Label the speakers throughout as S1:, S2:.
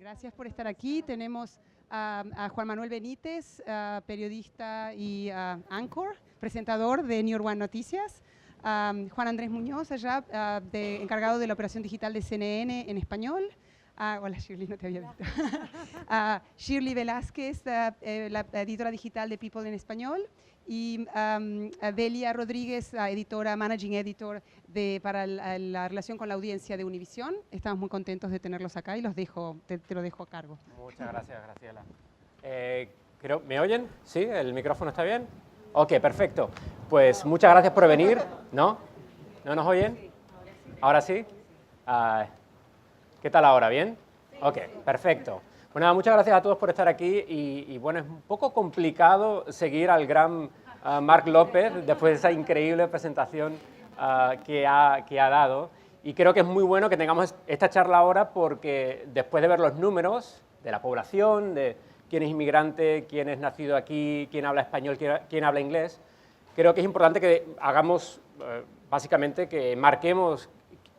S1: Gracias por estar aquí. Tenemos a Juan Manuel Benítez, periodista y anchor, presentador de New York One Noticias. Juan Andrés Muñoz, allá, encargado de la operación digital de CNN en español. Hola Shirley, no te había visto. Shirley Velázquez, la editora digital de People en español. Y Delia Rodríguez, editora, managing editor para la relación con la audiencia de Univision. Estamos muy contentos de tenerlos acá y te lo dejo a cargo.
S2: Muchas gracias, Graciela. ¿Me oyen? ¿Sí? ¿El micrófono está bien? Ok, perfecto. Pues muchas gracias por venir. ¿No? ¿No nos oyen? ¿Ahora sí? ¿Qué tal ahora? ¿Bien? Ok, perfecto. Bueno, muchas gracias a todos por estar aquí y bueno, es un poco complicado seguir al gran Marc López después de esa increíble presentación que ha dado, y creo que es muy bueno que tengamos esta charla ahora porque después de ver los números de la población, de quién es inmigrante, quién es nacido aquí, quién habla español, quién habla inglés, creo que es importante que hagamos, básicamente, que marquemos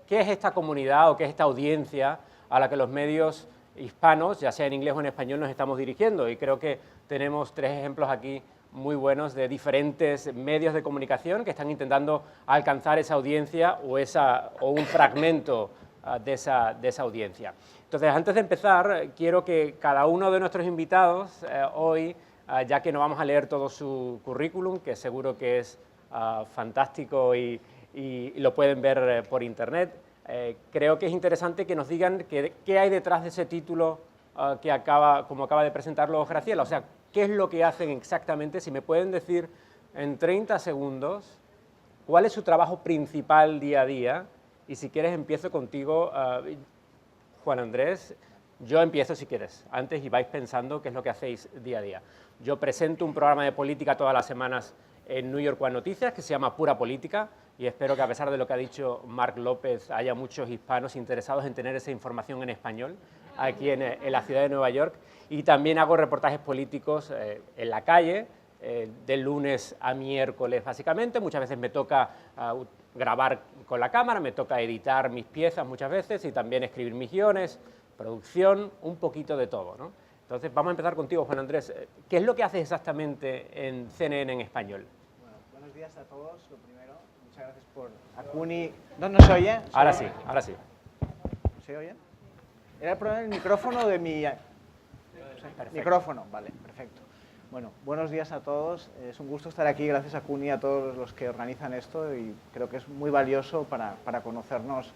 S2: qué es esta comunidad o qué es esta audiencia a la que los medios hispanos, ya sea en inglés o en español, nos estamos dirigiendo. Y creo que tenemos tres ejemplos aquí muy buenos de diferentes medios de comunicación que están intentando alcanzar esa audiencia o un fragmento de esa audiencia. Entonces, antes de empezar, quiero que cada uno de nuestros invitados hoy, ya que no vamos a leer todo su currículum, que seguro que es fantástico y lo pueden ver por internet, creo que es interesante que nos digan qué hay detrás de ese título como acaba de presentarlo Graciela. O sea, ¿qué es lo que hacen exactamente? Si me pueden decir en 30 segundos cuál es su trabajo principal día a día. Y si quieres, empiezo contigo, Juan Andrés. Yo empiezo si quieres, antes, y vais pensando qué es lo que hacéis día a día. Yo presento un programa de política todas las semanas en New York One Noticias que se llama Pura Política, y espero que, a pesar de lo que ha dicho Marc López, haya muchos hispanos interesados en tener esa información en español aquí en la ciudad de Nueva York. Y también hago reportajes políticos en la calle, de lunes a miércoles básicamente. Muchas veces me toca grabar con la cámara, me toca editar mis piezas muchas veces y también escribir mis guiones, producción, un poquito de todo, ¿no? Entonces vamos a empezar contigo, Juan Andrés. ¿Qué es lo que haces exactamente en CNN en español?
S3: Bueno, buenos días a todos, lo primero. Muchas gracias por Acuni. ¿No se oye?
S2: Ahora sí, ahora sí.
S3: ¿Se oye? ¿Era el problema del micrófono o de mi...? Micrófono, vale, perfecto. Bueno, buenos días a todos. Es un gusto estar aquí, gracias a Acuni, a todos los que organizan esto, y creo que es muy valioso para conocernos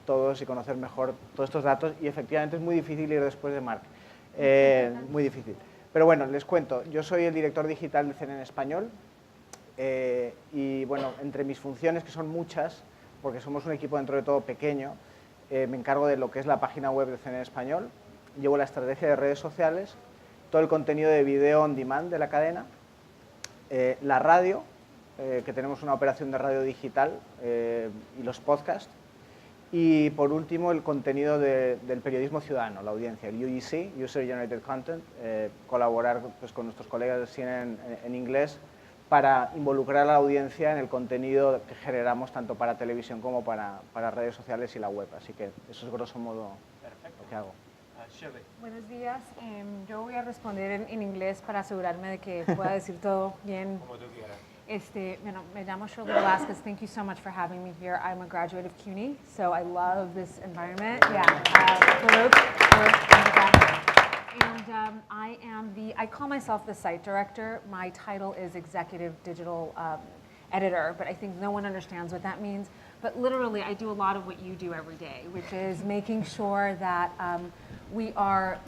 S3: todos y conocer mejor todos estos datos, y efectivamente es muy difícil ir después de Marc. Muy difícil. Pero bueno, les cuento. Yo soy el director digital de CNN en español y bueno, entre mis funciones, que son muchas, porque somos un equipo dentro de todo pequeño, me encargo de lo que es la página web de CNN en español, llevo la estrategia de redes sociales, todo el contenido de video on demand de la cadena, la radio, que tenemos una operación de radio digital, y los podcasts, y por último el contenido del periodismo ciudadano, la audiencia, el UGC, User Generated Content, colaborar pues, con nuestros colegas de CNN en inglés para involucrar a la audiencia en el contenido que generamos tanto para televisión como para redes sociales y la web. Así que eso es grosso modo lo que hago.
S4: Buenos días. Yo voy a responder en inglés para asegurarme de que pueda decir todo bien.
S2: Como tú quieras.
S4: Bueno, me llamo Shirley Velázquez. Thank you so much for having me here. I'm a graduate of CUNY, so I love this environment. Yeah, Farouk, and I call myself the site director. My title is executive digital editor, but I think no one understands what that means. But literally, I do a lot of what you do every day, which is making sure that we are,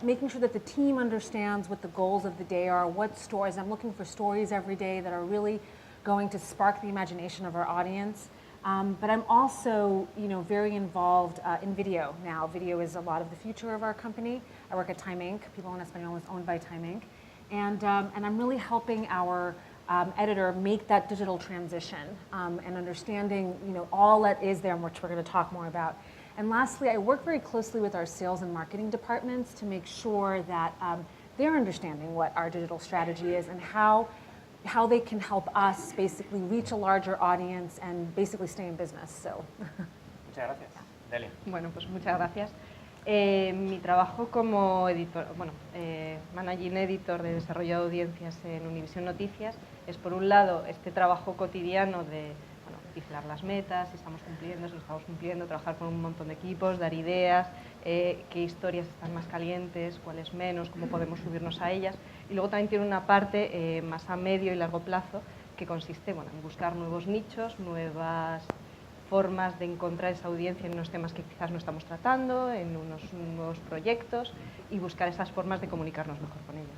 S4: making sure that the team understands what the goals of the day are, what stories. I'm looking for stories every day that are really going to spark the imagination of our audience. But I'm also, very involved in video now. Video is a lot of the future of our company. I work at Time Inc. People en Español is owned by Time Inc. And I'm really helping our editor make that digital transition and understanding, all that is there, which we're going to talk more about. And lastly, I work very closely with our sales and marketing departments to make sure that they're understanding what our digital strategy is and how they can help us basically reach a larger audience and basically stay in business. So.
S2: Muchas gracias. Delia.
S5: Bueno, pues muchas gracias. Mi trabajo como editor, bueno, managing editor de desarrollo de audiencias en Univisión Noticias es, por un lado, este trabajo cotidiano de vigilar las metas, si estamos cumpliendo, si no estamos cumpliendo, trabajar con un montón de equipos, dar ideas, qué historias están más calientes, cuáles menos, cómo podemos subirnos a ellas. Y luego también tiene una parte más a medio y largo plazo que consiste en buscar nuevos nichos, nuevas formas de encontrar esa audiencia en unos temas que quizás no estamos tratando, en unos nuevos proyectos y buscar esas formas de comunicarnos mejor con ellas.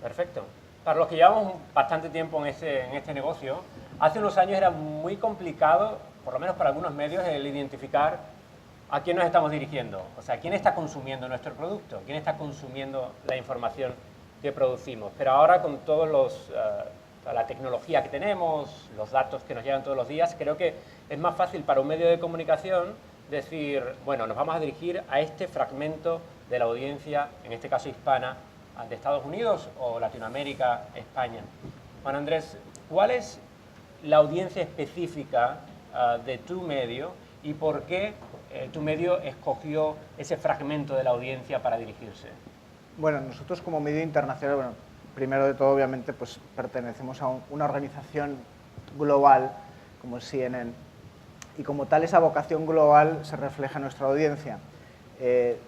S2: Perfecto. Para los que llevamos bastante tiempo en este negocio, hace unos años era muy complicado, por lo menos para algunos medios, el identificar a quién nos estamos dirigiendo. O sea, quién está consumiendo nuestro producto, quién está consumiendo la información que producimos. Pero ahora con todos la tecnología que tenemos, los datos que nos llegan todos los días, creo que es más fácil para un medio de comunicación decir, bueno, nos vamos a dirigir a este fragmento de la audiencia, en este caso hispana, de Estados Unidos o Latinoamérica, España. Juan Andrés, ¿cuál es la audiencia específica de tu medio y por qué tu medio escogió ese fragmento de la audiencia para dirigirse?
S3: Bueno, nosotros como medio internacional, bueno, primero de todo, obviamente, pues pertenecemos a una organización global como es CNN y como tal esa vocación global se refleja en nuestra audiencia.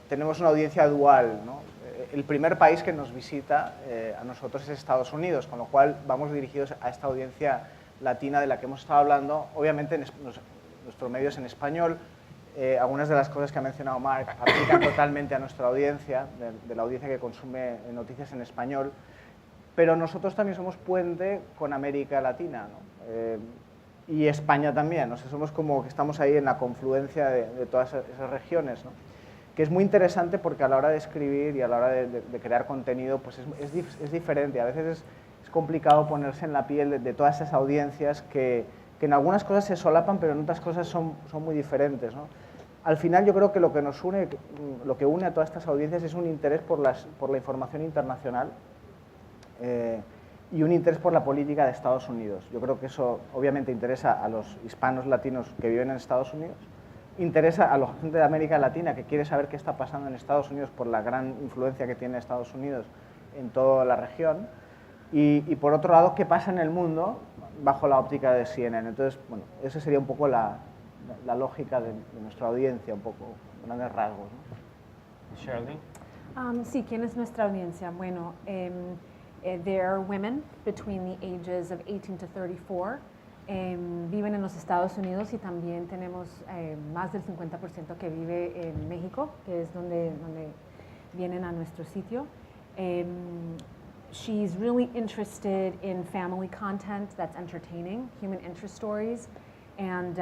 S3: Tenemos una audiencia dual, ¿no? El primer país que nos visita a nosotros es Estados Unidos, con lo cual vamos dirigidos a esta audiencia latina de la que hemos estado hablando. Obviamente nuestro medio es en español. Algunas de las cosas que ha mencionado Marc aplican totalmente a nuestra audiencia, de la audiencia que consume noticias en español, pero nosotros también somos puente con América Latina, ¿no? Y España también, o sea, somos como que estamos ahí en la confluencia de todas esas regiones, ¿no? Que es muy interesante porque a la hora de escribir y a la hora de crear contenido pues es diferente. A veces es complicado ponerse en la piel de todas esas audiencias que en algunas cosas se solapan, pero en otras cosas son muy diferentes, ¿no? Al final yo creo que lo que nos une, lo que une a todas estas audiencias es un interés por la información internacional y un interés por la política de Estados Unidos. Yo creo que eso obviamente interesa a los hispanos latinos que viven en Estados Unidos, interesa a la gente de América Latina que quiere saber qué está pasando en Estados Unidos por la gran influencia que tiene Estados Unidos en toda la región y por otro lado, qué pasa en el mundo bajo la óptica de CNN. Entonces, bueno, esa sería un poco la lógica de nuestra audiencia, un poco, grandes rasgos, ¿no?
S2: Shirley.
S4: Sí, ¿quién es nuestra audiencia? Bueno, there are women between the ages of 18 to 34. Viven en los Estados Unidos y también tenemos más del 50% que vive en México, que es donde vienen a nuestro sitio. She's really interested in family content that's entertaining, human interest stories, and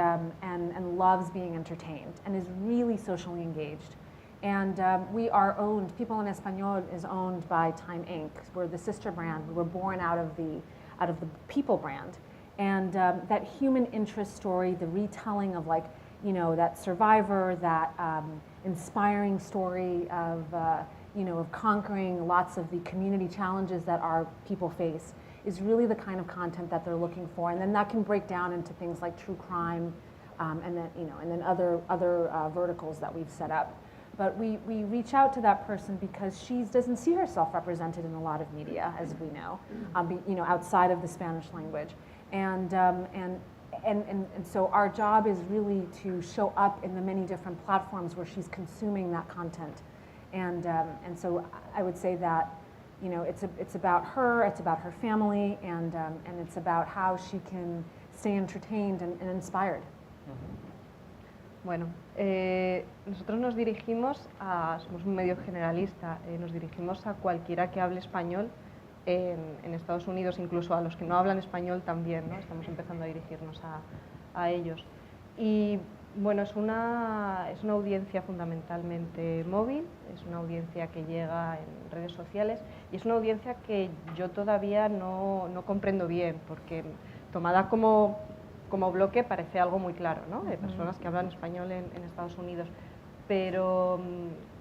S4: loves being entertained, and is really socially engaged. And we are owned, People en Español is owned by Time Inc. We're the sister brand. We were born out of the People brand. And that human interest story, the retelling of that survivor, that inspiring story of conquering lots of the community challenges that our people face is really the kind of content that they're looking for. And then that can break down into things like true crime and then other verticals that we've set up. But we reach out to that person because she doesn't see herself represented in a lot of media, as we know, outside of the Spanish language. And so our job is really to show up in the many different platforms where she's consuming that content. And so I would say that, it's about her, it's about her family, and it's about how she can stay entertained and inspired.
S5: Bueno, nosotros nos dirigimos somos un medio generalista, nos dirigimos a cualquiera que hable español en Estados Unidos, incluso a los que no hablan español también, ¿no? Estamos empezando a dirigirnos a ellos. Y bueno, es una audiencia fundamentalmente móvil, es una audiencia que llega en redes sociales y es una audiencia que yo todavía no comprendo bien, porque tomada como bloque parece algo muy claro, ¿no? De personas que hablan español en Estados Unidos. Pero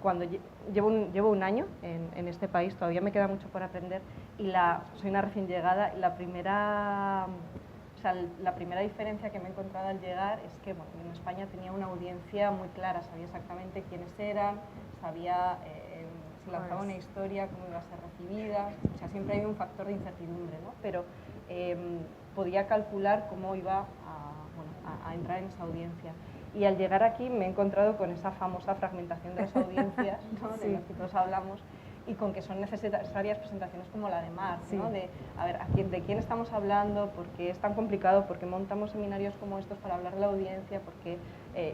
S5: cuando llevo un año en este país, todavía me queda mucho por aprender y soy una recién llegada. La primera diferencia que me he encontrado al llegar es que en España tenía una audiencia muy clara, sabía exactamente quiénes eran, sabía si lanzaba una historia, cómo iba a ser recibida, o sea, siempre hay un factor de incertidumbre, ¿no? Pero podía calcular cómo iba a entrar en esa audiencia. Y al llegar aquí me he encontrado con esa famosa fragmentación de las audiencias, ¿no? De las que todos hablamos, y con que son necesarias presentaciones como la de Marc, ¿no? De, a ver, ¿de quién estamos hablando? ¿Por qué es tan complicado? ¿Por qué montamos seminarios como estos para hablar de la audiencia? Porque,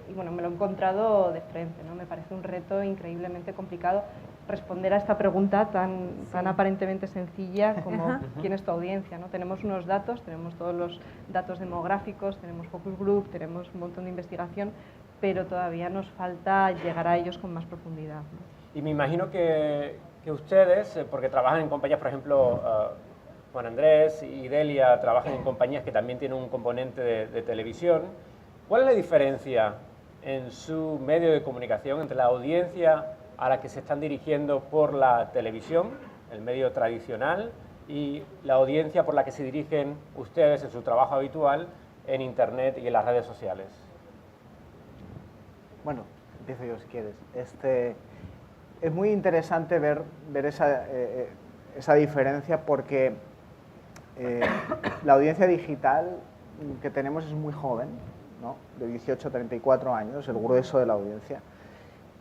S5: y bueno, me lo he encontrado de frente, ¿no? Me parece un reto increíblemente complicado responder a esta pregunta tan aparentemente sencilla como ¿quién es tu audiencia? ¿No? Tenemos unos datos, tenemos todos los datos demográficos, tenemos focus group, tenemos un montón de investigación, pero todavía nos falta llegar a ellos con más profundidad, ¿no?
S2: Y me imagino que ustedes, porque trabajan en compañías, por ejemplo, Juan Andrés y Delia trabajan en compañías que también tienen un componente de televisión. ¿Cuál es la diferencia en su medio de comunicación entre la audiencia a la que se están dirigiendo por la televisión, el medio tradicional, y la audiencia por la que se dirigen ustedes en su trabajo habitual en Internet y en las redes sociales?
S3: Bueno, empiezo yo si quieres. Es muy interesante ver esa diferencia porque la audiencia digital que tenemos es muy joven, ¿no? De 18 a 34 años, el grueso de la audiencia.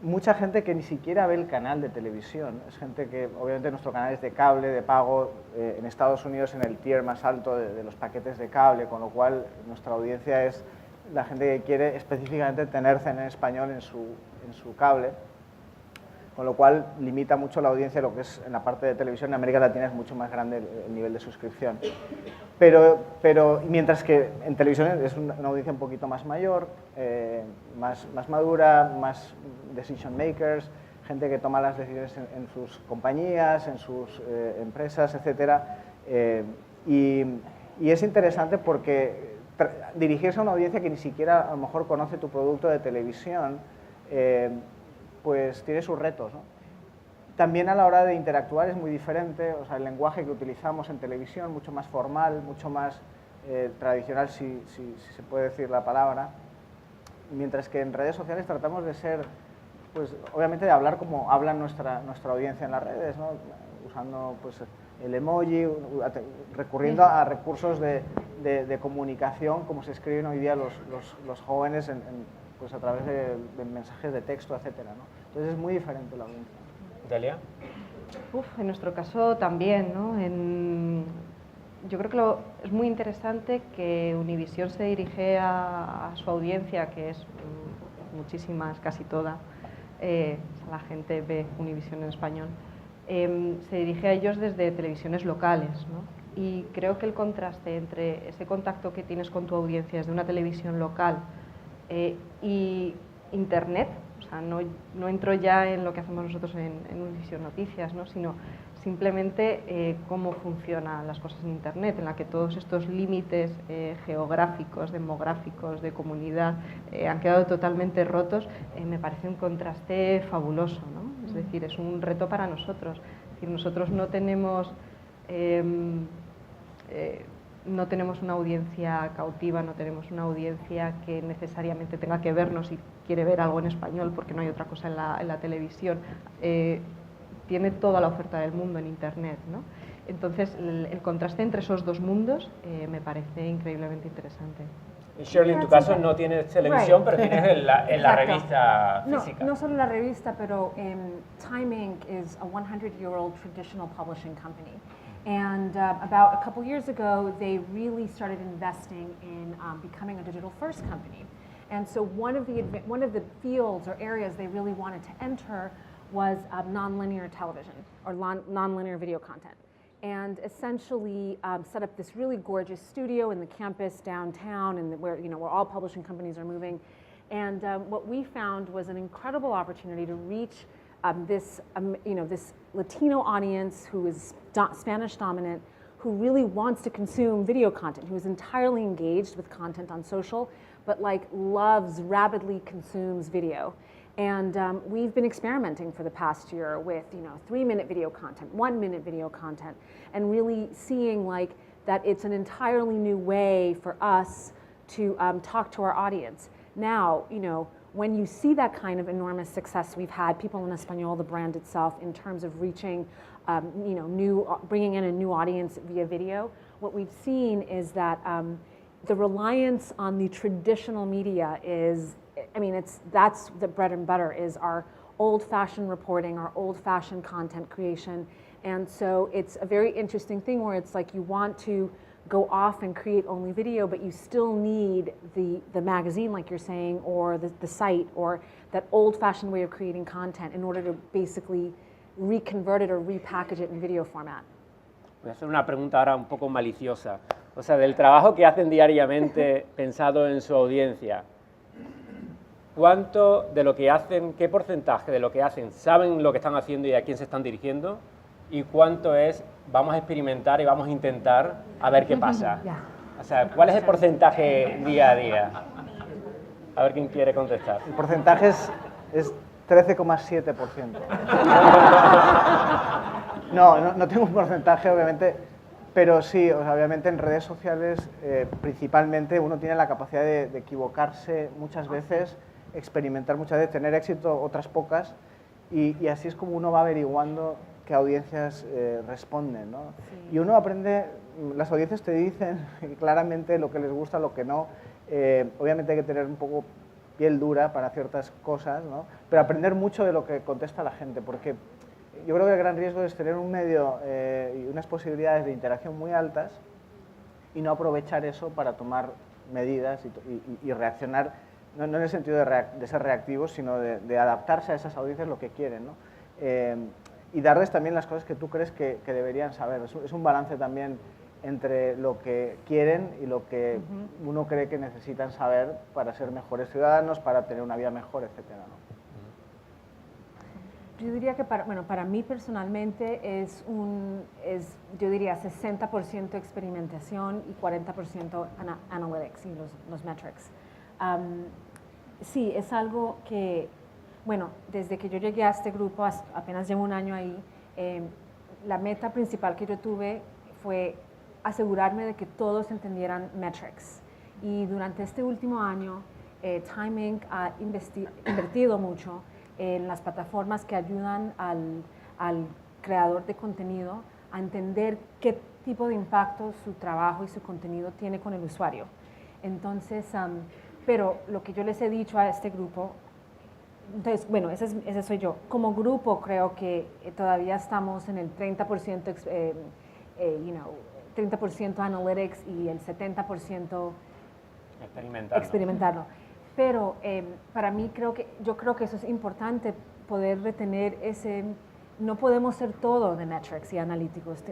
S3: Mucha gente que ni siquiera ve el canal de televisión, es gente que obviamente nuestro canal es de cable, de pago, en Estados Unidos en el tier más alto de los paquetes de cable, con lo cual nuestra audiencia es la gente que quiere específicamente tener CNN español en su cable, con lo cual limita mucho la audiencia, lo que es en la parte de televisión. En América Latina es mucho más grande el nivel de suscripción. Pero mientras que en televisión es una audiencia un poquito más mayor, más madura, más decision makers, gente que toma las decisiones en sus compañías, en sus empresas, etc. Y es interesante porque dirigirse a una audiencia que ni siquiera a lo mejor conoce tu producto de televisión, pues tiene sus retos, ¿no? También a la hora de interactuar es muy diferente, o sea, el lenguaje que utilizamos en televisión, mucho más formal, mucho más tradicional, si se puede decir la palabra, mientras que en redes sociales tratamos de ser, pues obviamente de hablar como habla nuestra audiencia en las redes, ¿no? Usando pues el emoji, recurriendo a recursos de comunicación como se escriben hoy día los jóvenes pues a través de mensajes de texto, etcétera, ¿no? Entonces es muy diferente la audiencia.
S2: Delia.
S5: En nuestro caso también, ¿no? Yo creo que es muy interesante que Univisión se dirige a su audiencia, que es muchísima, es casi toda, la gente ve Univisión en español, se dirige a ellos desde televisiones locales, ¿no? Y creo que el contraste entre ese contacto que tienes con tu audiencia desde una televisión local y Internet, o sea, no entro ya en lo que hacemos nosotros en Univisión Noticias, ¿no? Sino simplemente cómo funcionan las cosas en Internet, en la que todos estos límites geográficos, demográficos, de comunidad han quedado totalmente rotos, me parece un contraste fabuloso, ¿no? Es decir, es un reto para nosotros. Es decir, nosotros no tenemos una audiencia cautiva, no tenemos una audiencia que necesariamente tenga que vernos y quiere ver algo en español porque no hay otra cosa en la televisión. Tiene toda la oferta del mundo en Internet, ¿no? Entonces, el contraste entre esos dos mundos me parece increíblemente interesante.
S2: Y Shirley, en tu caso no tienes televisión, pero tienes en la revista física.
S4: No solo la revista, pero Time Inc. is a 100-year-old traditional publishing company. And about a couple years ago, they really started investing in becoming a digital-first company. And so one of the fields or areas they really wanted to enter was nonlinear television or nonlinear video content. And essentially set up this really gorgeous studio in the campus downtown, and where all publishing companies are moving. And what we found was an incredible opportunity to reach this Latino audience who is Spanish dominant, who really wants to consume video content, who is entirely engaged with content on social, but rapidly consumes video. And we've been experimenting for the past year with 3-minute video content, 1-minute video content, and really seeing that it's an entirely new way for us to talk to our audience. Now, when you see that kind of enormous success we've had, People en Español, the brand itself, in terms of reaching, bringing in a new audience via video, what we've seen is that the reliance on the traditional media is, that's the bread and butter, is our old-fashioned reporting, our old-fashioned content creation. And so it's a very interesting thing where it's like you want to go off and create only video, but you still need the magazine, like you're saying, or the site, or that old-fashioned way of creating content in order to basically reconvert it or repackage it in video format.
S2: Voy a hacer una pregunta ahora un poco maliciosa. O sea, del trabajo que hacen diariamente pensado en su audiencia, ¿cuánto de lo que hacen, qué porcentaje de lo que hacen saben lo que están haciendo y a quién se están dirigiendo? ¿Y cuánto es vamos a experimentar y vamos a intentar a ver qué pasa? O sea, ¿cuál es el porcentaje día a día? A ver quién quiere contestar.
S3: El porcentaje es 13,7%. No tengo un porcentaje, obviamente, pero sí, o sea, obviamente en redes sociales principalmente uno tiene la capacidad de equivocarse muchas veces, experimentar muchas veces, tener éxito otras pocas, y así es como uno va averiguando qué audiencias responden, ¿no? Sí. Y uno aprende, las audiencias te dicen claramente lo que les gusta, lo que no. Obviamente hay que tener un poco piel dura para ciertas cosas, ¿no? Pero aprender mucho de lo que contesta la gente, porque yo creo que el gran riesgo es tener un medio y unas posibilidades de interacción muy altas y no aprovechar eso para tomar medidas y reaccionar, no en el sentido de ser reactivos, sino de adaptarse a esas audiencias lo que quieren, ¿no? Y darles también las cosas que tú crees que deberían saber. Es un balance también entre lo que quieren y lo que uno cree que necesitan saber para ser mejores ciudadanos, para tener una vida mejor, etcétera, ¿no?
S4: Yo diría que para mí personalmente yo diría 60% experimentación y 40% analytics y los metrics. Sí, es algo que, bueno, desde que yo llegué a este grupo, apenas llevo un año ahí, la meta principal que yo tuve fue asegurarme de que todos entendieran metrics. Y durante este último año, Time Inc. ha invertido mucho en las plataformas que ayudan al creador de contenido a entender qué tipo de impacto su trabajo y su contenido tiene con el usuario. Entonces, pero lo que yo les he dicho a este grupo, entonces, bueno, ese soy yo. Como grupo creo que todavía estamos en el 30%, 30% analytics y el 70% experimentarlo. Pero para mí yo creo que eso es importante, poder retener no podemos ser todo de metrics y analíticos,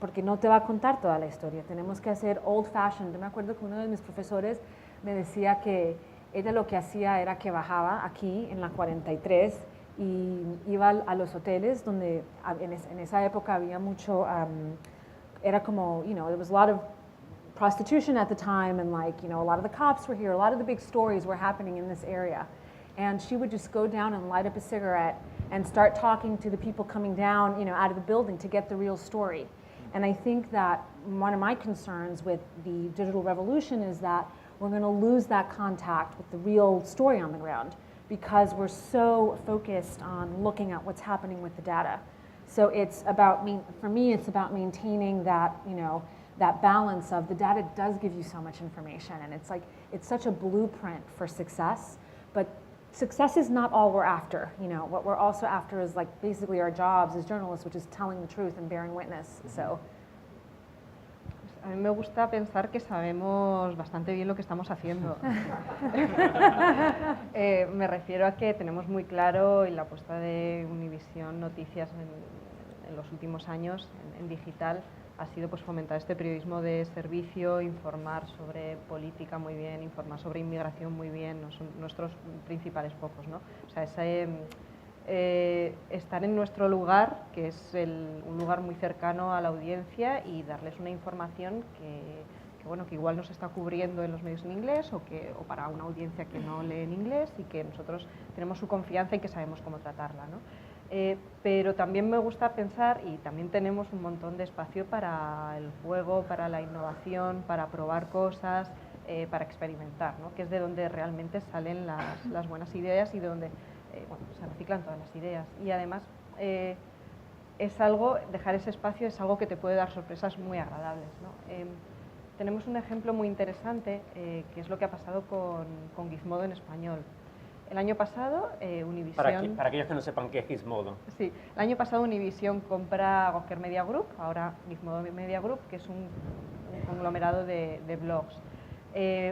S4: porque no te va a contar toda la historia. Tenemos que hacer old fashioned. Yo me acuerdo que uno de mis profesores me decía que ella lo que hacía era que bajaba aquí en la 43 y iba a los hoteles donde en esa época había mucho, era como, there was a lot of prostitution at the time, and a lot of the cops were here, a lot of the big stories were happening in this area. And she would just go down and light up a cigarette and start talking to the people coming down, out of the building to get the real story. And I think that one of my concerns with the digital revolution is that we're going to lose that contact with the real story on the ground because we're so focused on looking at what's happening with the data. So it's about for me, it's about maintaining that, that balance of the data does give you so much information, and it's such a blueprint for success, but success is not all we're after. What we're also after is basically our jobs as journalists, which is telling the truth and bearing witness. So.
S5: A mí me gusta pensar que sabemos bastante bien lo que estamos haciendo. Me refiero a que tenemos muy claro y la apuesta de Univisión Noticias en los últimos años en digital ha sido fomentar este periodismo de servicio, informar sobre política muy bien, informar sobre inmigración muy bien, no son nuestros principales focos, ¿no? O sea, estar en nuestro lugar, que es un lugar muy cercano a la audiencia, y darles una información que igual no se está cubriendo en los medios en inglés o para una audiencia que no lee en inglés, y que nosotros tenemos su confianza y que sabemos cómo tratarla, ¿no? Pero también me gusta pensar, y también tenemos un montón de espacio para el juego, para la innovación, para probar cosas. para experimentar, ¿no? Que es de donde realmente salen las buenas ideas y de donde bueno, se reciclan todas las ideas. Y además es algo, dejar ese espacio es algo que te puede dar sorpresas muy agradables, ¿no? Tenemos un ejemplo muy interesante que es lo que ha pasado con Gizmodo en español. El año pasado, Univision...
S2: Para aquellos que no sepan qué es Gizmodo.
S5: Sí, el año pasado Univision compra Gawker Media Group, ahora Gizmodo Media Group, que es un conglomerado de blogs.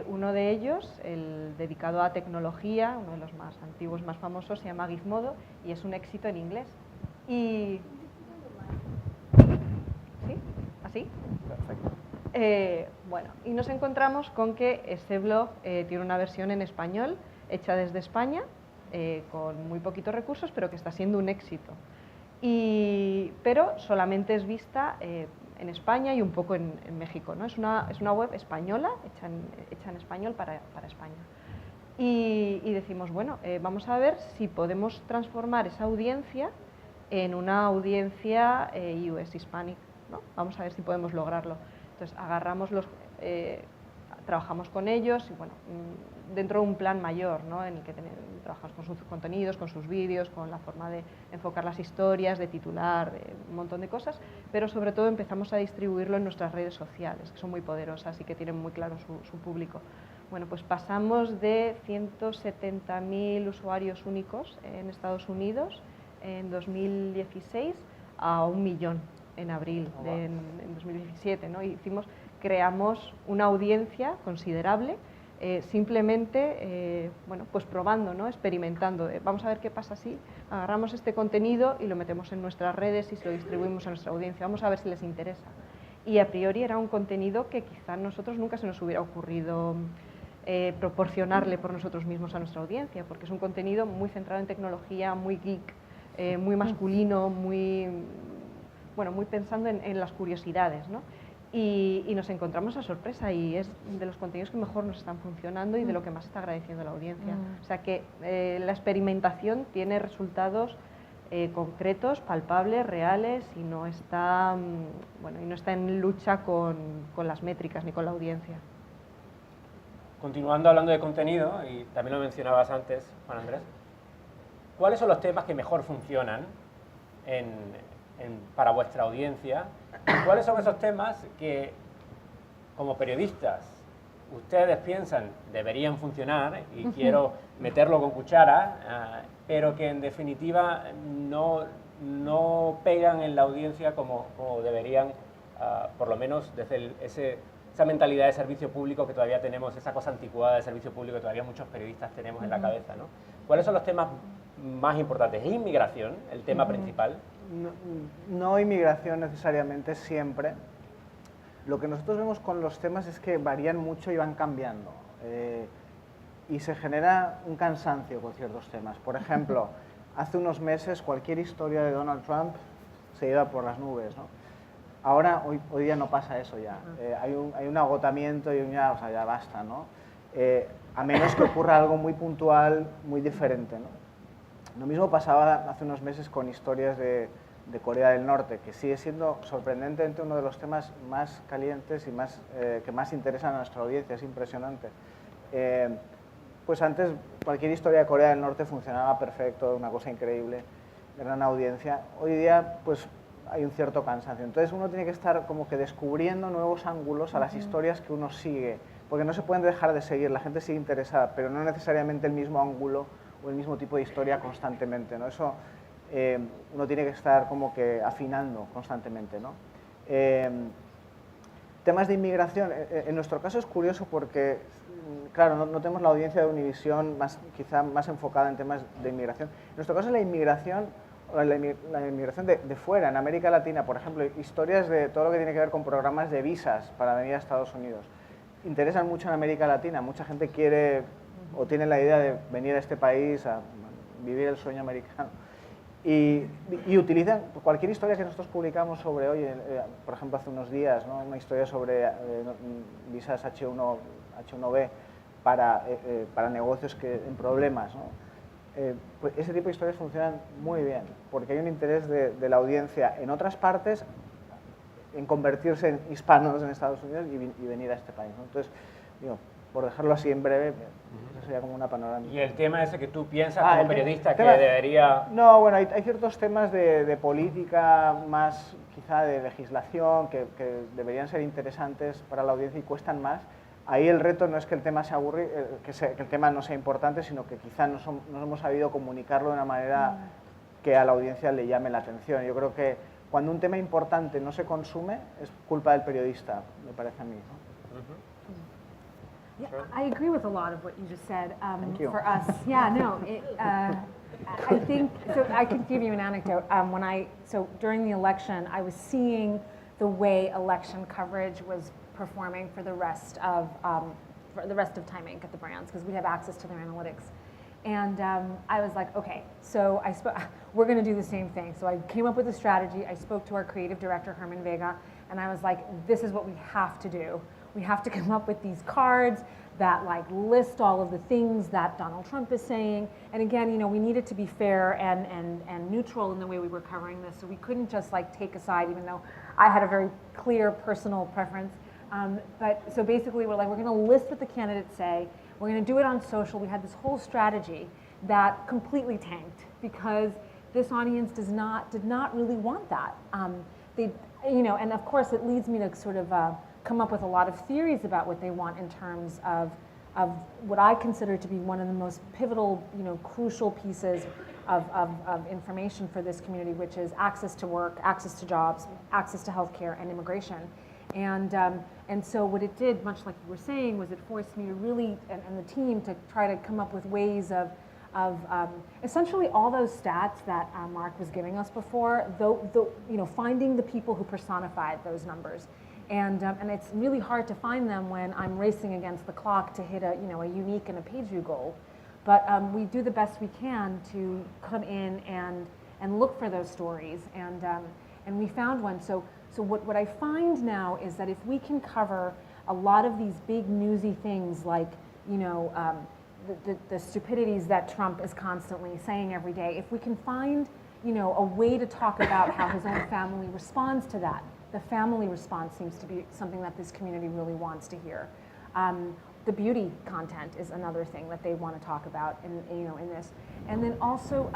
S5: Uno de ellos, el dedicado a tecnología, uno de los más antiguos, más famosos, se llama Gizmodo y es un éxito en inglés. Y... ¿Sí? ¿Así?
S2: Perfecto.
S5: Bueno, y nos encontramos con que ese blog tiene una versión en español, hecha desde España, con muy poquitos recursos, pero que está siendo un éxito. Pero solamente es vista en España y un poco en México, ¿no? Es una web española, hecha en español para España. Y decimos, bueno, vamos a ver si podemos transformar esa audiencia en una audiencia US Hispanic, ¿no? Vamos a ver si podemos lograrlo. Entonces, trabajamos con ellos y, bueno, dentro de un plan mayor, ¿no? En el que trabajamos con sus contenidos, con sus vídeos, con la forma de enfocar las historias, de titular, de un montón de cosas, pero sobre todo empezamos a distribuirlo en nuestras redes sociales, que son muy poderosas y que tienen muy claro su público. Bueno, pues pasamos de 170.000 usuarios únicos en Estados Unidos en 2016 a 1 millón en abril en 2017, ¿no? Y creamos una audiencia considerable, simplemente bueno, pues probando, ¿no? Experimentando. Vamos a ver qué pasa si agarramos este contenido y lo metemos en nuestras redes y se lo distribuimos a nuestra audiencia. Vamos a ver si les interesa. Y a priori era un contenido que quizá a nosotros nunca se nos hubiera ocurrido proporcionarle por nosotros mismos a nuestra audiencia, porque es un contenido muy centrado en tecnología, muy geek, muy masculino, muy pensando en las curiosidades, ¿no? Y nos encontramos a sorpresa y es de los contenidos que mejor nos están funcionando y de lo que más está agradeciendo la audiencia. O sea que la experimentación tiene resultados concretos, palpables, reales y no está, y no está en lucha con las métricas ni con la audiencia.
S2: Continuando hablando de contenido, y también lo mencionabas antes, Juan Andrés, ¿cuáles son los temas que mejor funcionan para vuestra audiencia? ¿Cuáles son esos temas que, como periodistas, ustedes piensan deberían funcionar y quiero meterlo con cuchara, pero que en definitiva no pegan en la audiencia como deberían, por lo menos desde esa mentalidad de servicio público que todavía tenemos, esa cosa anticuada de servicio público que todavía muchos periodistas tenemos en la cabeza, ¿no? ¿Cuáles son los temas más importantes? ¿Es inmigración el tema principal?
S3: No inmigración necesariamente siempre. Lo que nosotros vemos con los temas es que varían mucho y van cambiando. Y se genera un cansancio con ciertos temas. Por ejemplo, hace unos meses cualquier historia de Donald Trump se iba por las nubes, ¿no? Ahora, hoy día no pasa eso ya. Hay un agotamiento y ya basta, ¿no? A menos que ocurra algo muy puntual, muy diferente, ¿no? Lo mismo pasaba hace unos meses con historias de Corea del Norte, que sigue siendo sorprendentemente uno de los temas más calientes y que más interesan a nuestra audiencia, es impresionante. Pues antes cualquier historia de Corea del Norte funcionaba perfecto, una cosa increíble, gran audiencia. Hoy día pues hay un cierto cansancio, entonces uno tiene que estar como que descubriendo nuevos ángulos a las historias que uno sigue, porque no se pueden dejar de seguir, la gente sigue interesada, pero no necesariamente el mismo ángulo o el mismo tipo de historia constantemente, ¿no? Eso uno tiene que estar como que afinando constantemente, ¿no? Temas de inmigración, en nuestro caso es curioso porque, claro, no tenemos la audiencia de Univision quizá más enfocada en temas de inmigración. En nuestro caso la inmigración de fuera, en América Latina, por ejemplo, historias de todo lo que tiene que ver con programas de visas para venir a Estados Unidos. Interesan mucho en América Latina, mucha gente quiere o tiene la idea de venir a este país a vivir el sueño americano. Y utilizan cualquier historia que nosotros publicamos sobre hoy, por ejemplo, hace unos días, ¿no? Una historia sobre visas H1B para negocios en problemas, ¿no? Pues ese tipo de historias funcionan muy bien, porque hay un interés de la audiencia en otras partes en convertirse en hispanos en Estados Unidos y venir a este país, ¿no? Entonces, por dejarlo así en breve, eso sería como una panorámica.
S2: ¿Y el tema ese que tú piensas como
S3: el
S2: periodista que
S3: tema-
S2: debería...?
S3: No, bueno, hay ciertos temas de política, más quizá de legislación, que deberían ser interesantes para la audiencia y cuestan más. Ahí el reto no es que el tema sea que el tema no sea importante, sino que quizá no hemos sabido comunicarlo de una manera que a la audiencia le llame la atención. Yo creo que cuando un tema importante no se consume, es culpa del periodista, me parece a mí, ¿no?
S4: Yeah, I agree with a lot of what you just said.
S3: Thank you.
S4: For us, yeah, no, I think, so I could give you an anecdote. So during the election, I was seeing the way election coverage was performing for the rest of Time Inc. at the brands, because we have access to their analytics. And I was like, okay, so we're going to do the same thing. So I came up with a strategy. I spoke to our creative director, Herman Vega, and I was like, this is what we have to do. We have to come up with these cards that like list all of the things that Donald Trump is saying. And again, you know, we needed to be fair and neutral in the way we were covering this. So we couldn't just like take a side, even though I had a very clear personal preference. But so basically we're going to list what the candidates say. We're going to do it on social. We had this whole strategy that completely tanked because this audience did not really want that. You know, and of course it leads me to sort of come up with a lot of theories about what they want in terms of what I consider to be one of the most pivotal, you know, crucial pieces of information for this community, which is access to work, access to jobs, access to healthcare, and immigration. And so what it did, much like you were saying, was it forced me to really, and the team, to try to come up with ways of essentially all those stats that Mark was giving us before, you know, finding the people who personified those numbers. And it's really hard to find them when I'm racing against the clock to hit a unique and a page view goal. But we do the best we can to come in and look for those stories. And we found one. So what I find now is that if we can cover a lot of these big newsy things like, you know, the stupidities that Trump is constantly saying every day, if we can find, you know, a way to talk about how his own family responds to that, the family response seems to be something that this community really wants to hear. The beauty content is another thing that they want to talk about in this. And then also,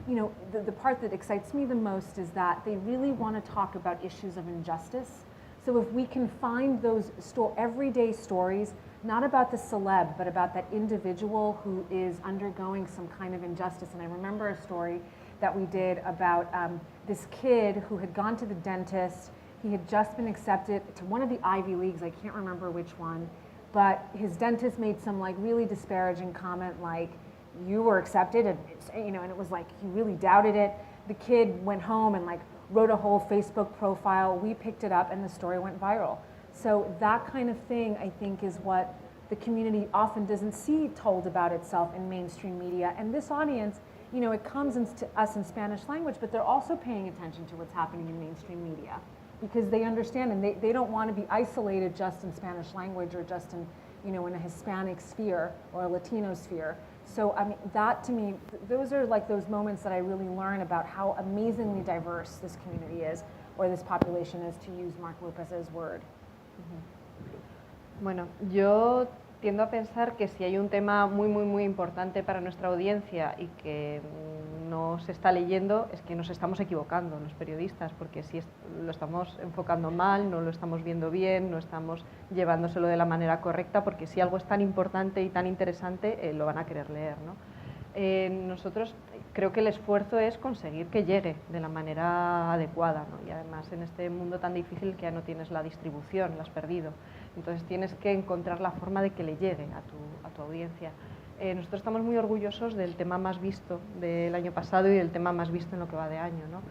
S4: you know, the part that excites me the most is that they really want to talk about issues of injustice. So if we can find those everyday stories, not about the celeb, but about that individual who is undergoing some kind of injustice. And I remember a story that we did about this kid who had gone to the dentist. He had just been accepted to one of the Ivy Leagues, I can't remember which one, but his dentist made some like really disparaging comment like, you were accepted, and you know, and it was like he really doubted it. The kid went home and like wrote a whole Facebook profile. We picked it up and the story went viral. So that kind of thing, I think, is what the community often doesn't see told about itself in mainstream media. And this audience, you know, it comes to us in Spanish language, but they're also paying attention to what's happening in mainstream media because they understand, and they don't want to be isolated just in Spanish language or just in, you know, in a Hispanic sphere or a Latino sphere. So I mean, that to me, those are like those moments that I really learn about how amazingly diverse this community is, or this population is, to use Mark Lopez's word.
S5: Bueno, yo tiendo a pensar que si hay un tema muy importante para nuestra audiencia y que no se está leyendo, es que nos estamos equivocando los periodistas, porque si lo estamos enfocando mal, no lo estamos viendo bien, no estamos llevándoselo de la manera correcta, porque si algo es tan importante y tan interesante, lo van a querer leer, ¿no? Nosotros creo que el esfuerzo es conseguir que llegue de la manera adecuada, ¿no? Y además en este mundo tan difícil que ya no tienes la distribución, la has perdido. Entonces tienes que encontrar la forma de que le llegue a tu audiencia. Nosotros estamos muy orgullosos del tema más visto del año pasado y del tema más visto en lo que va de año, ¿no?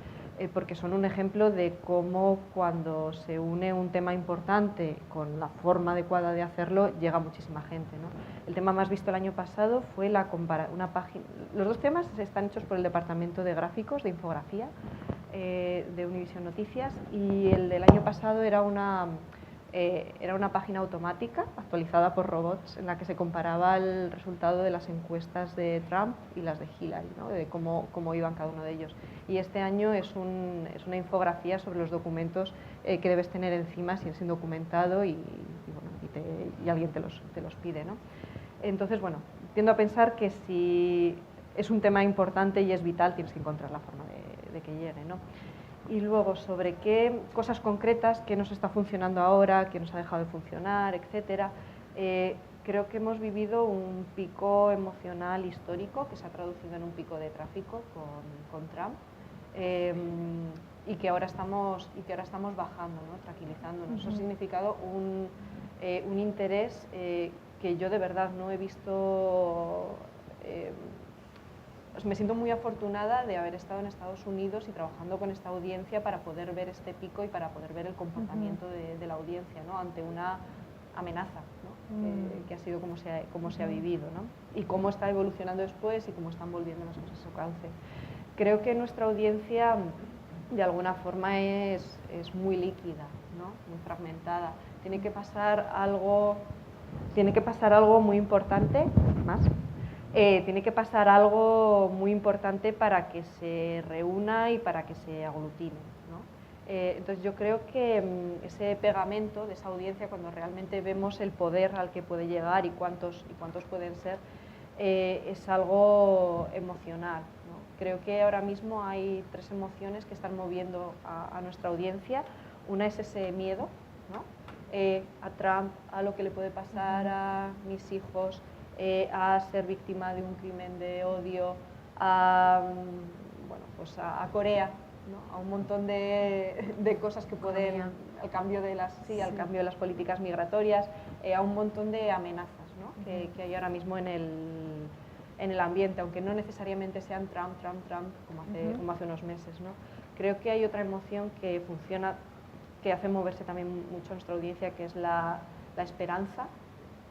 S5: Porque son un ejemplo de cómo cuando se une un tema importante con la forma adecuada de hacerlo, llega muchísima gente, ¿no? El tema más visto el año pasado fue una página. Los dos temas están hechos por el departamento de gráficos, de infografía, de Univision Noticias, y el del año pasado era una página automática actualizada por robots en la que se comparaba el resultado de las encuestas de Trump y las de Hillary, ¿no? De cómo iban cada uno de ellos. Y este año es una infografía sobre los documentos que debes tener encima si eres indocumentado y y alguien te los pide, ¿no? Entonces, bueno, tiendo a pensar que si es un tema importante y es vital, tienes que encontrar la forma de que llegue, ¿no? Y luego, sobre qué cosas concretas, qué nos está funcionando ahora, qué nos ha dejado de funcionar, etcétera. Creo que hemos vivido un pico emocional histórico que se ha traducido en un pico de tráfico con Trump y que ahora estamos bajando, ¿no? Tranquilizándonos. Eso ha significado un interés que yo de verdad no he visto. Me siento muy afortunada de haber estado en Estados Unidos y trabajando con esta audiencia para poder ver este pico y para poder ver el comportamiento de la audiencia, ¿no? Ante una amenaza, ¿no? Que ha sido como se ha vivido, ¿no? Y cómo está evolucionando después y cómo están volviendo las cosas a su cauce. Creo que nuestra audiencia de alguna forma es muy líquida, ¿no? Muy fragmentada. Tiene que pasar algo muy importante, tiene que pasar algo muy importante para que se reúna y para que se aglutine, ¿no? Entonces yo creo que ese pegamento de esa audiencia, cuando realmente vemos el poder al que puede llegar y cuántos pueden ser, es algo emocional, ¿no? Creo que ahora mismo hay 3 emociones que están moviendo a nuestra audiencia. Una es ese miedo, ¿no? A Trump, a lo que le puede pasar a mis hijos, a ser víctima de un crimen de odio, a Corea, ¿no? A un montón de cosas que pueden, al cambio de las políticas migratorias, a un montón de amenazas, ¿no? que hay ahora mismo en el ambiente, aunque no necesariamente sean Trump como hace unos meses, ¿no? Creo que hay otra emoción que funciona, que hace moverse también mucho a nuestra audiencia, que es la esperanza,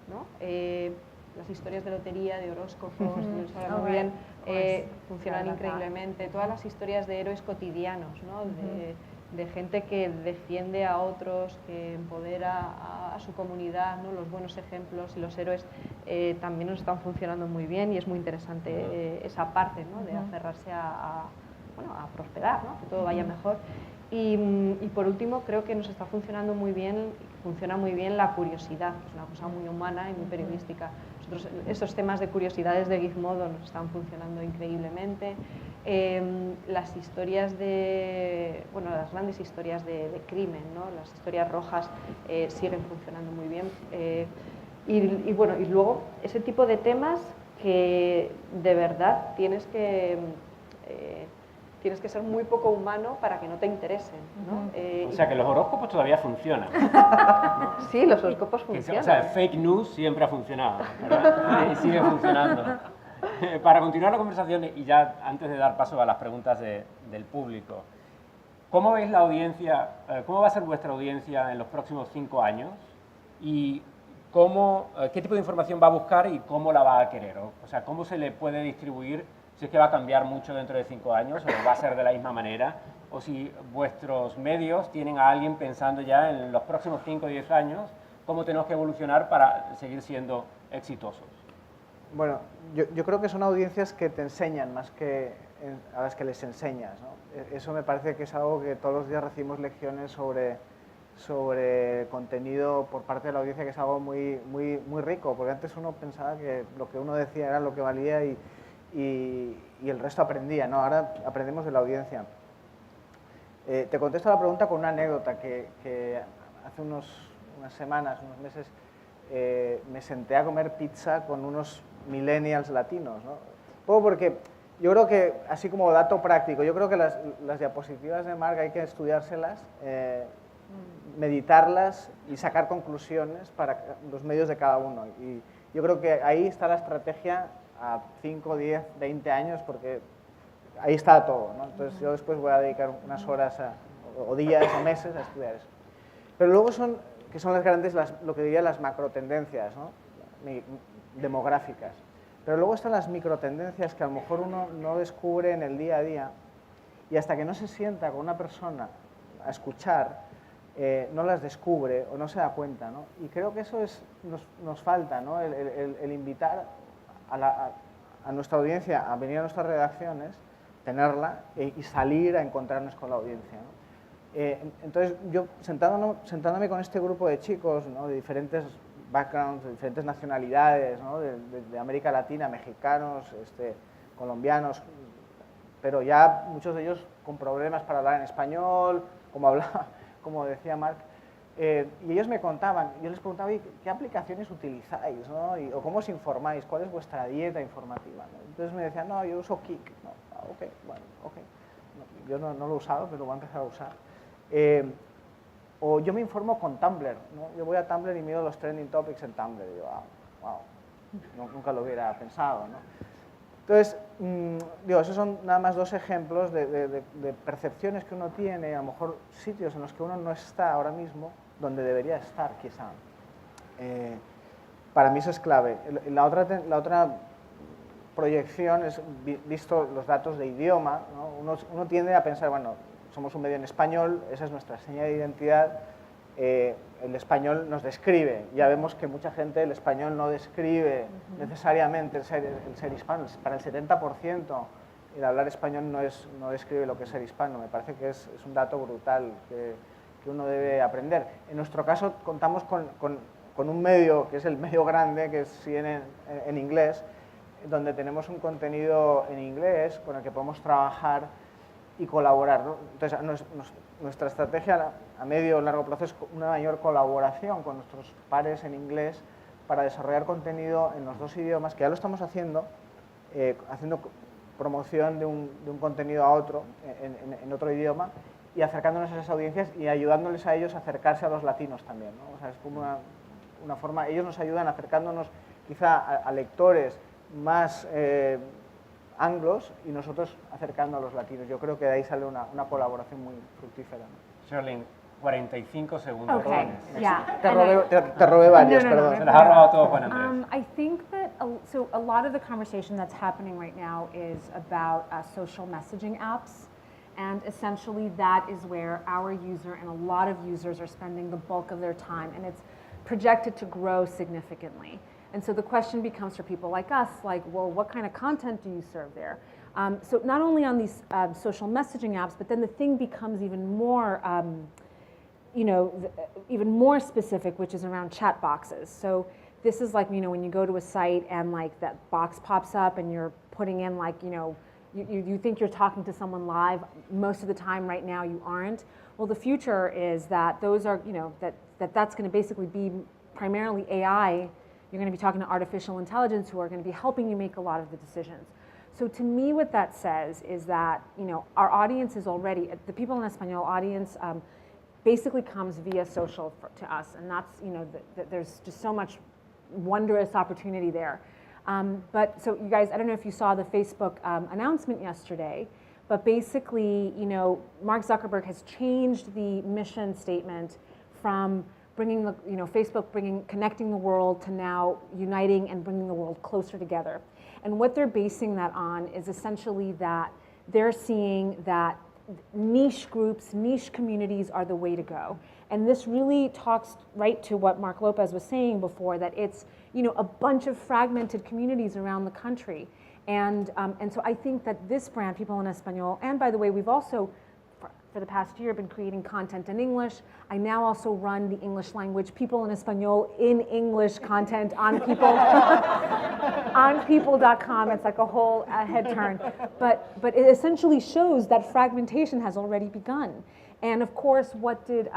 S5: ¿no? Las historias de lotería, de horóscopos, muy bien, funcionan increíblemente. Todas las historias de héroes cotidianos, ¿no? De gente que defiende a otros, que empodera a su comunidad, ¿no? Los buenos ejemplos y los héroes también nos están funcionando muy bien y es muy interesante esa parte, ¿no? De aferrarse a prosperar, ¿no? Que todo vaya mejor. Y por último, creo que nos está funcionando muy bien, funciona muy bien la curiosidad, que es una cosa muy humana y muy periodística. Nosotros, esos temas de curiosidades de Gizmodo nos están funcionando increíblemente. Las historias las grandes historias de crimen, ¿no? Las historias rojas siguen funcionando muy bien. Y luego ese tipo de temas que de verdad tienes que ser muy poco humano para que no te interesen, ¿no?
S2: O sea que los horóscopos todavía funcionan.
S5: Sí, los horóscopos funcionan.
S2: O sea, fake news siempre ha funcionado, ¿verdad? Y sigue funcionando. Para continuar la conversación y ya antes de dar paso a las preguntas del público, ¿cómo veis la audiencia, cómo va a ser vuestra audiencia en los próximos 5 años? Y qué tipo de información va a buscar y cómo la va a querer. O sea, ¿cómo se le puede distribuir? Si es que va a cambiar mucho dentro de 5 años o va a ser de la misma manera, o si vuestros medios tienen a alguien pensando ya en los próximos 5 o 10 años cómo tenemos que evolucionar para seguir siendo exitosos.
S3: Bueno, yo creo que son audiencias que te enseñan más que a las que les enseñas, ¿no? Eso me parece que es algo que todos los días recibimos lecciones sobre contenido por parte de la audiencia, que es algo muy rico, porque antes uno pensaba que lo que uno decía era lo que valía y el resto aprendía, ¿no? Ahora aprendemos de la audiencia. Te contesto la pregunta con una anécdota que hace unas semanas, unos meses, me senté a comer pizza con unos millennials latinos, ¿no? Poco porque yo creo que, así como dato práctico, yo creo que las diapositivas de Marc hay que estudiárselas, meditarlas y sacar conclusiones para los medios de cada uno. Y yo creo que ahí está la estrategia a 5, 10, 20 años, porque ahí está todo, ¿no? Entonces yo después voy a dedicar unas horas o días o meses a estudiar eso. Pero luego son las grandes, lo que diría las macrotendencias, ¿no? Demográficas. Pero luego están las microtendencias que a lo mejor uno no descubre en el día a día y hasta que no se sienta con una persona a escuchar, no las descubre o no se da cuenta, ¿no? Y creo que eso nos falta, ¿no? El invitar a nuestra audiencia a venir a nuestras redacciones, tenerla y salir a encontrarnos con la audiencia, ¿no? Entonces, yo sentándome con este grupo de chicos, ¿no? de backgrounds, de diferentes nacionalidades, ¿no? de América Latina, mexicanos, colombianos, pero ya muchos de ellos con problemas para hablar en español, como decía Marc. Y ellos me contaban, yo les preguntaba, ¿qué aplicaciones utilizáis? ¿No? ¿O cómo os informáis? ¿Cuál es vuestra dieta informativa? ¿No? Entonces me decían, no, yo uso Kik. No, ok, bueno, ok. No, yo no lo he usado, pero lo voy a empezar a usar. O yo me informo con Tumblr, ¿no? Yo voy a Tumblr y miro los trending topics en Tumblr. Y digo, wow, nunca lo hubiera pensado, ¿no? Entonces, esos son nada más dos ejemplos de percepciones que uno tiene, a lo mejor sitios en los que uno no está ahora mismo, donde debería estar, quizá. Para mí eso es clave. La otra proyección es, visto los datos de idioma, ¿no? Uno tiende a pensar, bueno, somos un medio en español, esa es nuestra seña de identidad, el español nos describe. Ya vemos que mucha gente el español no describe necesariamente el ser hispano. Para el 70% el hablar español no describe lo que es ser hispano. Me parece que es un dato brutal que uno debe aprender. En nuestro caso contamos con un medio, que es el medio grande, que es CNN en inglés, donde tenemos un contenido en inglés con el que podemos trabajar y colaborar, ¿no? Entonces, nuestra estrategia a medio o largo plazo es una mayor colaboración con nuestros pares en inglés para desarrollar contenido en los dos idiomas, que ya lo estamos haciendo, haciendo promoción de un contenido a otro, en otro idioma, y acercándonos a esas audiencias y ayudándoles a ellos a acercarse a los latinos también, ¿no? O sea, es como una forma, ellos nos ayudan acercándonos quizá a lectores más anglos y nosotros acercando a los latinos. Yo creo que de ahí sale una colaboración muy fructífera, ¿no?
S2: Sherlyn, 45 segundos.
S4: Okay,
S2: tienes.
S4: yeah.
S3: Te robé varios,
S4: no,
S3: perdón.
S2: Se las ha robado todo Juan Andrés.
S4: I think that, so a lot of the conversation that's happening right now is about social messaging apps. And essentially that is where our user and a lot of users are spending the bulk of their time, and it's projected to grow significantly. And so the question becomes for people like us, like, well, what kind of content do you serve there? So not only on these social messaging apps, but then the thing becomes even more, even more specific, which is around chat boxes. So this is like, when you go to a site and like that box pops up and you're putting in like, you think you're talking to someone live. Most of the time right now you aren't. Well, the future is that those are, that's going to basically be primarily AI. You're going to be talking to artificial intelligence who are going to be helping you make a lot of the decisions. So to me, what that says is that, our audience is already, the People in Espanol audience basically comes via social to us. And that's, there's just so much wondrous opportunity there. But so you guys, I don't know if you saw the Facebook announcement yesterday, but basically, Mark Zuckerberg has changed the mission statement from bringing the, Facebook connecting the world to now uniting and bringing the world closer together. And what they're basing that on is essentially that they're seeing that niche groups, niche communities are the way to go. And this really talks right to what Mark Lopez was saying before, that it's, a bunch of fragmented communities around the country. And so I think that this brand, People in Espanol, and by the way, we've also, for the past year, been creating content in English. I now also run the English language People in Espanol in English content on People, on people.com. It's like a whole head turn. But it essentially shows that fragmentation has already begun. And of course, what did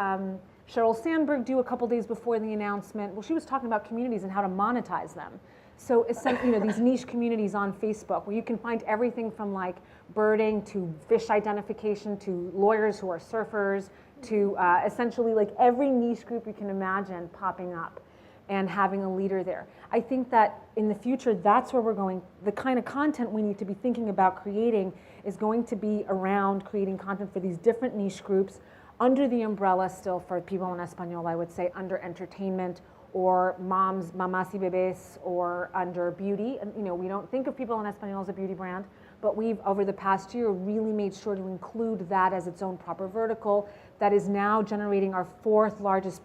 S4: Sheryl Sandberg do a couple days before the announcement? Well, she was talking about communities and how to monetize them. So essentially, these niche communities on Facebook where you can find everything from like birding to fish identification to lawyers who are surfers to essentially like every niche group you can imagine popping up and having a leader there. I think that in the future, that's where we're going. The kind of content we need to be thinking about creating is going to be around creating content for these different niche groups under the umbrella still for People in Espanol, I would say, under entertainment or mamas y bebés, or under beauty. And we don't think of People in Espanol as a beauty brand, but we've, over the past year, really made sure to include that as its own proper vertical that is now generating our fourth largest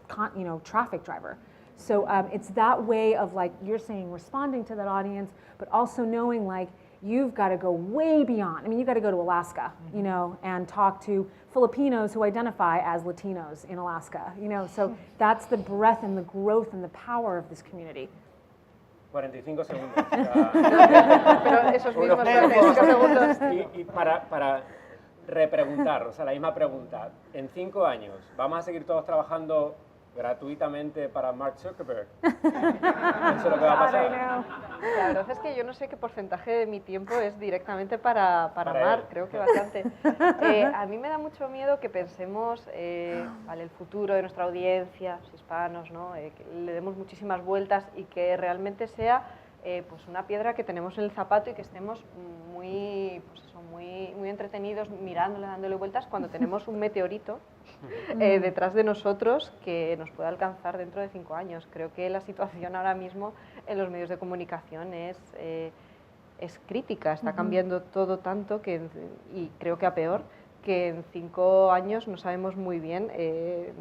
S4: traffic driver. So it's that way of, like you're saying, responding to that audience, but also knowing like you've got to go way beyond. I mean, you've got to go to Alaska, you know, and talk to Filipinos who identify as Latinos in Alaska, you know, so that's the breadth and the growth and the power of this community.
S2: 45 segundos.
S5: Pero esos mismos 45 segundos.
S2: Y para repreguntar, o sea, la misma pregunta. En 5 años, ¿vamos a seguir todos trabajando gratuitamente para Mark Zuckerberg? Eso es lo que va a pasar.
S5: La verdad es que yo no sé qué porcentaje de mi tiempo es directamente para Mark,
S2: él.
S5: creo que bastante. A mí me da mucho miedo que pensemos vale, el futuro de nuestra audiencia, los hispanos, ¿no? Que le demos muchísimas vueltas y que realmente sea pues una piedra que tenemos en el zapato y que estemos muy, pues eso, muy entretenidos mirándole, dándole vueltas cuando tenemos un meteorito detrás de nosotros que nos puede alcanzar dentro de 5 años. Creo que la situación ahora mismo en los medios de comunicación es crítica, está cambiando todo tanto y creo que a peor, que en 5 años no sabemos muy bien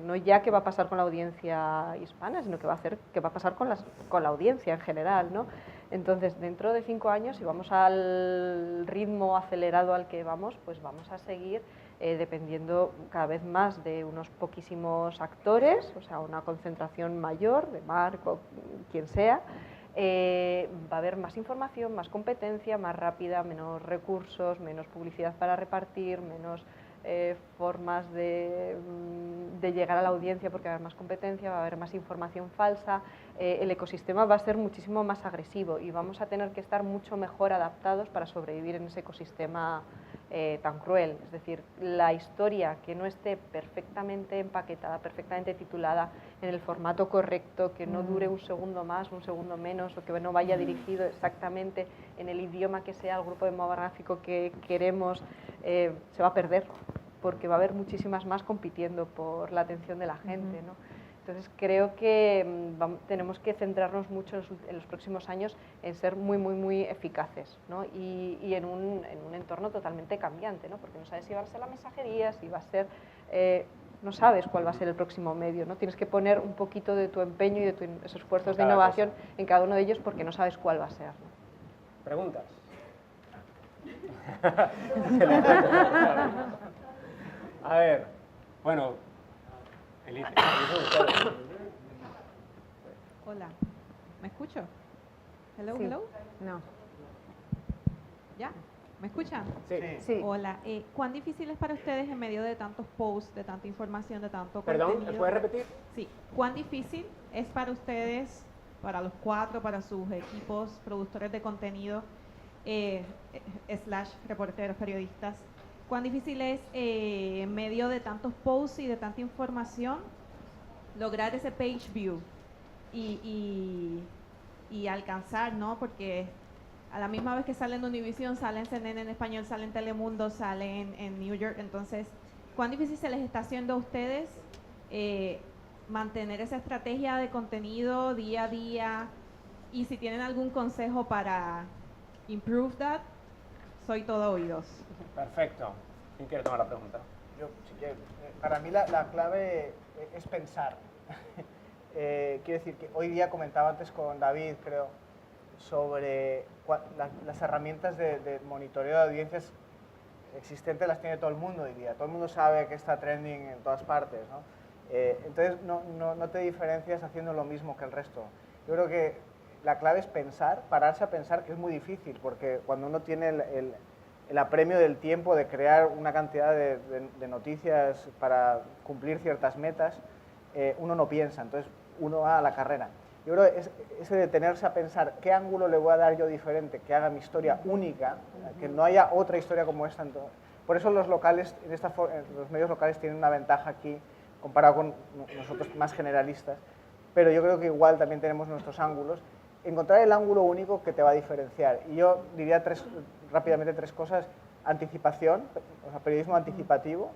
S5: no ya qué va a pasar con la audiencia hispana, sino qué va a pasar con la audiencia en general, ¿no? Entonces, dentro de 5 años, si vamos al ritmo acelerado al que vamos, pues vamos a seguir dependiendo cada vez más de unos poquísimos actores, o sea, una concentración mayor de Mark o quien sea. Va a haber más información, más competencia, más rápida, menos recursos, menos publicidad para repartir, menos formas de llegar a la audiencia porque va a haber más competencia, va a haber más información falsa, el ecosistema va a ser muchísimo más agresivo y vamos a tener que estar mucho mejor adaptados para sobrevivir en ese ecosistema tan cruel. Es decir, la historia que no esté perfectamente empaquetada, perfectamente titulada, en el formato correcto, que no dure un segundo más, un segundo menos, o que no vaya dirigido exactamente en el idioma que sea el grupo demográfico que queremos, se va a perder, porque va a haber muchísimas más compitiendo por la atención de la gente, ¿no? Entonces creo que tenemos que centrarnos mucho en los próximos años en ser muy eficaces, ¿no? y en un entorno totalmente cambiante, ¿no? Porque no sabes si va a ser la mensajería, si va a ser... no sabes cuál va a ser el próximo medio, ¿no? Tienes que poner un poquito de tu empeño y de esos esfuerzos de innovación en cada uno de ellos porque no sabes cuál va a ser, ¿no?
S2: ¿Preguntas? A ver, bueno,
S6: Hola, ¿me escucho? Hello,
S4: Sí.
S6: hello.
S4: No.
S6: ¿Ya? ¿Me escuchan?
S4: Sí.
S6: Hola, ¿cuán difícil es para ustedes en medio de tantos posts, de tanta información, de tanto
S2: Perdón,
S6: contenido?
S2: ¿puedes repetir?
S6: Sí, ¿cuán difícil es para ustedes, para los 4, para sus equipos, productores de contenido, / reporteros, periodistas, cuán difícil es en medio de tantos posts y de tanta información lograr ese page view y alcanzar, ¿no? Porque a la misma vez que salen de Univision, salen CNN en español, salen Telemundo, salen en New York. Entonces, ¿cuán difícil se les está haciendo a ustedes mantener esa estrategia de contenido día a día? Y si tienen algún consejo para improve that, soy todo oídos.
S2: Perfecto. ¿Quién quiere tomar la pregunta?
S3: Yo, si quiero. Para mí la clave es pensar. Quiero decir que hoy día comentaba antes con David, creo, sobre las herramientas de monitoreo de audiencias existentes las tiene todo el mundo hoy día. Todo el mundo sabe que está trending en todas partes, ¿no? Entonces no te diferencias haciendo lo mismo que el resto. Yo creo que la clave es pensar, pararse a pensar, que es muy difícil, porque cuando uno tiene el apremio del tiempo de crear una cantidad de noticias para cumplir ciertas metas, uno no piensa, entonces uno va a la carrera. Yo creo que ese detenerse a pensar qué ángulo le voy a dar yo diferente, que haga mi historia única, que no haya otra historia como esta. Por eso los locales, los medios locales tienen una ventaja aquí comparado con nosotros más generalistas, pero yo creo que igual también tenemos nuestros ángulos. Encontrar el ángulo único que te va a diferenciar. Y yo diría rápidamente tres cosas: anticipación, o sea, periodismo anticipativo,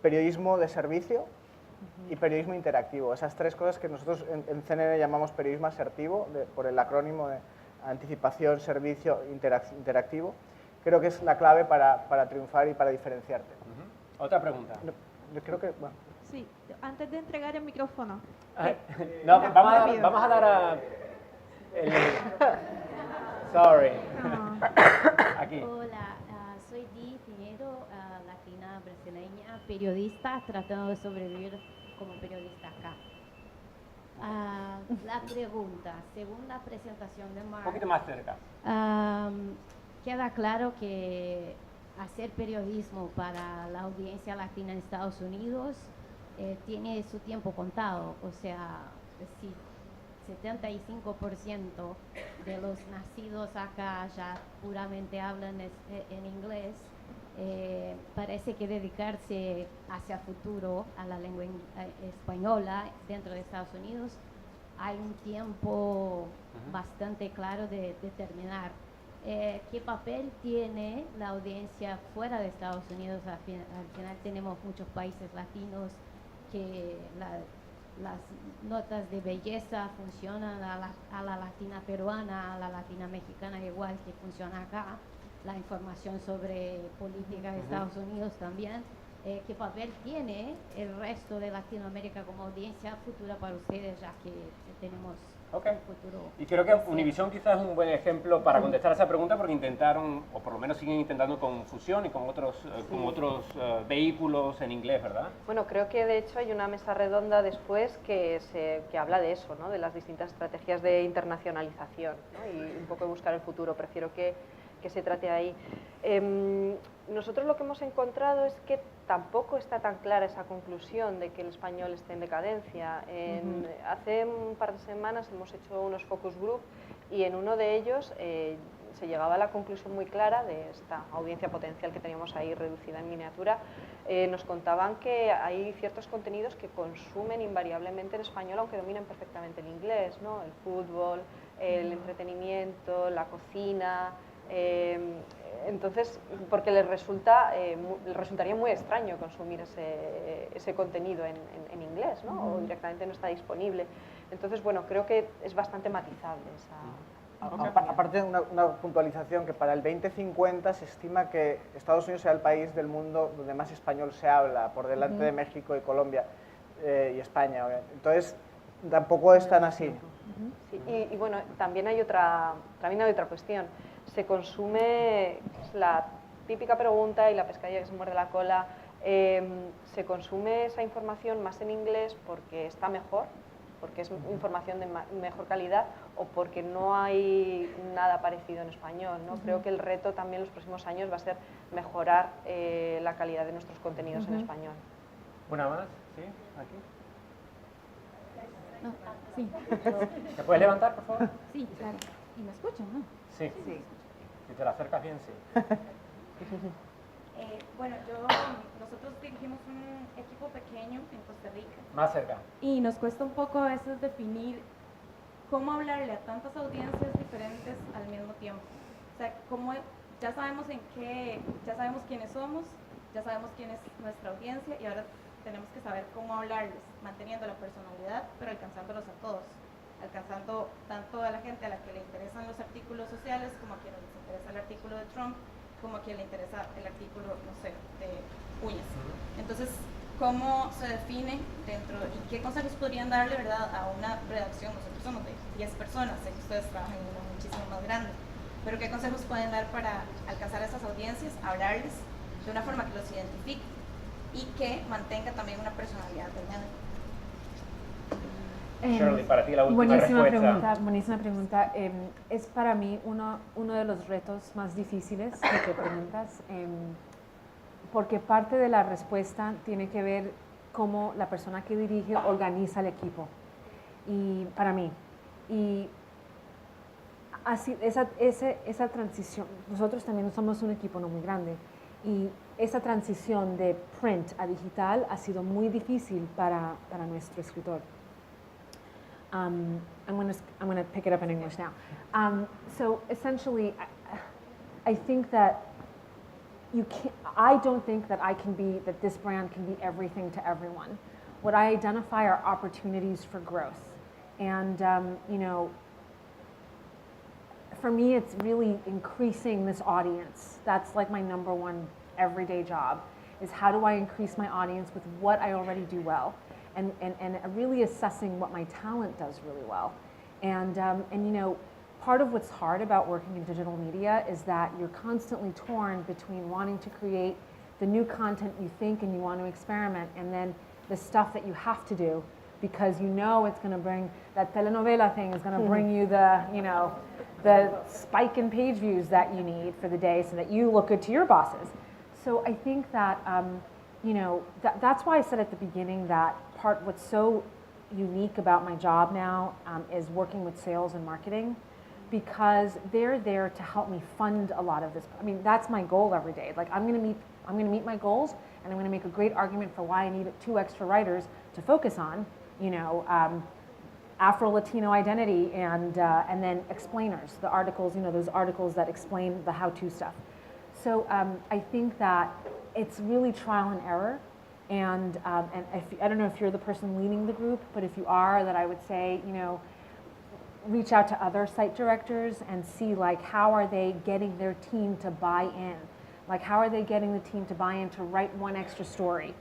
S3: periodismo de servicio y periodismo interactivo. Esas tres cosas que nosotros en CNN llamamos periodismo asertivo, por el acrónimo de anticipación, servicio, interactivo. Creo que es la clave para triunfar y para diferenciarte.
S2: Otra pregunta.
S3: Yo creo que, bueno.
S6: Sí, antes de entregar el micrófono.
S2: No, vamos a dar a... Sorry. Aquí.
S7: Hola, soy Di Piñero, latina brasileña, periodista, tratando de sobrevivir como periodista acá. La pregunta, según la presentación de
S2: Un
S7: Mark,
S2: poquito más cerca.
S7: queda claro que hacer periodismo para la audiencia latina en Estados Unidos tiene su tiempo contado, o sea, si 75% de los nacidos acá ya puramente hablan en inglés, parece que dedicarse hacia futuro a la lengua española dentro de Estados Unidos hay un tiempo bastante claro de determinar. ¿Qué papel tiene la audiencia fuera de Estados Unidos? Al final tenemos muchos países latinos que las notas de belleza funcionan a la latina peruana, a la latina mexicana igual que funciona acá. La información sobre política de Estados Unidos también. ¿Qué papel tiene el resto de Latinoamérica como audiencia futura para ustedes, ya que tenemos un futuro?
S2: Y creo que Univision quizás es un buen ejemplo para contestar a esa pregunta, porque intentaron, o por lo menos siguen intentando con Fusión y con otros vehículos en inglés, ¿verdad?
S5: Bueno, creo que de hecho hay una mesa redonda después que habla de eso, ¿no? De las distintas estrategias de internacionalización, ¿no? Y un poco de buscar el futuro. Prefiero que se trate ahí. Nosotros lo que hemos encontrado es que tampoco está tan clara esa conclusión de que el español esté en decadencia. Hace un par de semanas hemos hecho unos focus group y en uno de ellos se llegaba a la conclusión muy clara de esta audiencia potencial que teníamos ahí reducida en miniatura. Nos contaban que hay ciertos contenidos que consumen invariablemente el español aunque dominen perfectamente el inglés, ¿no? El fútbol, el entretenimiento, la cocina. Entonces, porque les resultaría muy extraño consumir ese contenido en inglés, ¿no? O directamente no está disponible. Entonces, bueno, creo que es bastante matizable esa...
S3: Aparte, una puntualización, que para el 2050 se estima que Estados Unidos sea el país del mundo donde más español se habla, por delante de México y Colombia y España. Entonces, tampoco es tan así.
S5: Sí, y bueno, también hay otra cuestión. Se consume, es la típica pregunta y la pescadilla que se muerde la cola, se consume esa información más en inglés porque está mejor, porque es información de mejor calidad o porque no hay nada parecido en español, ¿no? Creo que el reto también en los próximos años va a ser mejorar la calidad de nuestros contenidos en español.
S2: ¿Una más? ¿Sí? ¿Aquí?
S8: No, sí.
S2: ¿Te puedes levantar, por favor?
S8: Sí, claro. ¿Y me escuchan, no?
S2: Sí. Si te la acercas bien, sí.
S8: Nosotros dirigimos un equipo pequeño en Costa Rica.
S2: Más cerca.
S8: Y nos cuesta un poco a veces definir cómo hablarle a tantas audiencias diferentes al mismo tiempo. O sea, ya sabemos quiénes somos, ya sabemos quién es nuestra audiencia y ahora tenemos que saber cómo hablarles, manteniendo la personalidad, pero alcanzándolos a todos. Alcanzando tanto a la gente a la que le interesan los artículos sociales, como a quienes les interesa el artículo de Trump, como a quien le interesa el artículo, no sé, de uñas. Entonces, ¿cómo se define dentro y qué consejos podrían darle, verdad, a una redacción? Nosotros somos de 10 personas, sé que ustedes trabajan en una muchísimo más grande, pero ¿qué consejos pueden dar para alcanzar a esas audiencias, hablarles de una forma que los identifique y que mantenga también una personalidad del medio?
S2: Shirley, para ti la última respuesta.
S4: Buenísima pregunta. Es para mí uno de los retos más difíciles que te preguntas, porque parte de la respuesta tiene que ver cómo la persona que dirige organiza el equipo. Y para mí, y así, esa transición, nosotros también somos un equipo no muy grande, y esa transición de print a digital ha sido muy difícil para nuestro escritor. I'm going to pick it up in English now. So essentially, I think that I don't think that that this brand can be everything to everyone. What I identify are opportunities for growth. And, for me, it's really increasing this audience. That's like my number one everyday job, is how do I increase my audience with what I already do well? And really assessing what my talent does really well. And part of what's hard about working in digital media is that you're constantly torn between wanting to create the new content you think and you want to experiment, and then the stuff that you have to do because you know it's going to bring, that telenovela thing is going to bring you the, you know, the spike in page views that you need for the day so that you look good to your bosses. So I think that, you know, that's why I said at the beginning that what's so unique about my job now is working with sales and marketing, because they're there to help me fund a lot of this. I mean, that's my goal every day. Like, I'm going to meet my goals, and I'm going to make a great argument for why I need 2 extra writers to focus on, you know, Afro-Latino identity and then explainers, the articles, you know, those articles that explain the how-to stuff. So I think that it's really trial and error. And I don't know if you're the person leading the group, but if you are, that I would say, you know, reach out to other site directors and see, like, how are they getting their team to buy in? Like, how are they getting the team to buy in to write 1 extra story?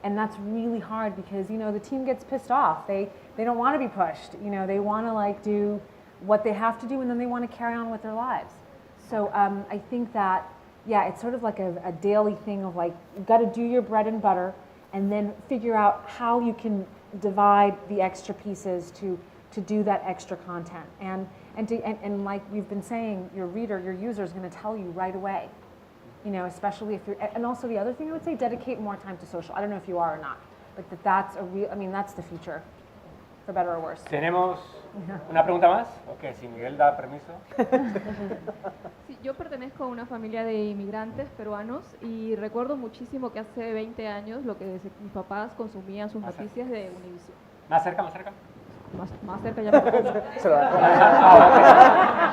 S4: And that's really hard because, you know, the team gets pissed off. They don't want to be pushed. You know, they want to, like, do what they have to do, and then they want to carry on with their lives. So I think that, yeah, it's sort of like a daily thing of, like, you've got to do your bread and butter and then figure out how you can divide the extra pieces to do that extra content. And like we've been saying, your reader, your user is going to tell you right away. You know, especially if you're, and also the other thing I would say, dedicate more time to social. I don't know if you are or not, but that's a real, I mean, that's the future, for better or worse.
S2: ¿Tenemos una pregunta más? Ok, si Miguel da permiso.
S9: Sí, yo pertenezco a una familia de inmigrantes peruanos y recuerdo muchísimo que hace 20 años lo que mis papás consumían sus noticias de Univision.
S2: Más cerca, más cerca.
S9: Más cerca ya me
S3: Se lo va a